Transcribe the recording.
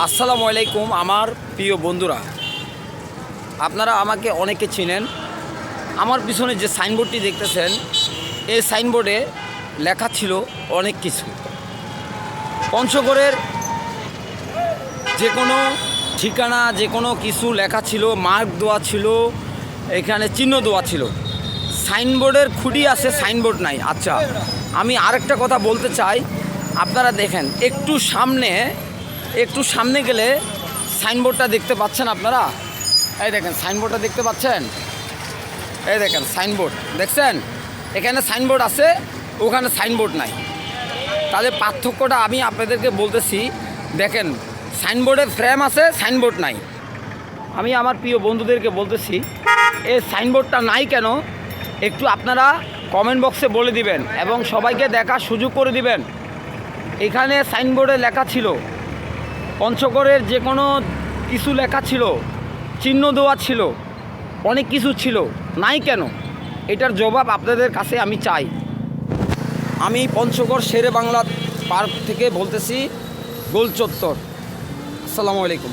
আসসালামু আলাইকুম আমার প্রিয় বন্ধুরা, আপনারা আমাকে অনেকে চিনেন। আমার পিছনে যে সাইনবোর্ডটি দেখতেছেন, এই সাইনবোর্ডে লেখা ছিল অনেক কিছু। পঞ্চগড়ের যে কোনো ঠিকানা, যে কোনো কিছু লেখা ছিল, মার্ক দেওয়া ছিল, এখানে চিহ্ন দেওয়া ছিল। সাইনবোর্ডের খুঁটি আছে, সাইনবোর্ড নাই। আচ্ছা, আমি আরেকটা কথা বলতে চাই। আপনারা দেখেন, একটু সামনে গেলে সাইনবোর্ডটা দেখতে পাচ্ছেন আপনারা? এই দেখেন সাইনবোর্ডটা দেখতে পাচ্ছেন? এই দেখেন সাইনবোর্ড দেখছেন? এখানে সাইনবোর্ড আছে, ওখানে সাইনবোর্ড নাই। তাহলে পার্থক্যটা আমি আপনাদেরকে বলতেছি। দেখেন, সাইনবোর্ডে ফ্রেম আছে, সাইনবোর্ড নাই। আমি আমার প্রিয় বন্ধুদেরকে বলতেছি, এই সাইনবোর্ডটা নাই কেন একটু আপনারা কমেন্ট বক্সে বলে দিবেন এবং সবাইকে দেখার সুযোগ করে দিবেন। এখানে সাইনবোর্ডে লেখা ছিল, পঞ্চগড়ের যে কোনো কিছু লেখা ছিল, চিহ্ন দেওয়া ছিল, অনেক কিছু ছিল, নাই কেন? এটার জবাব আপনাদের কাছে আমি চাই। আমি পঞ্চগড় শেরে বাংলা পার্ক থেকে বলতেছি, গোল চত্বর। আসসালামু আলাইকুম।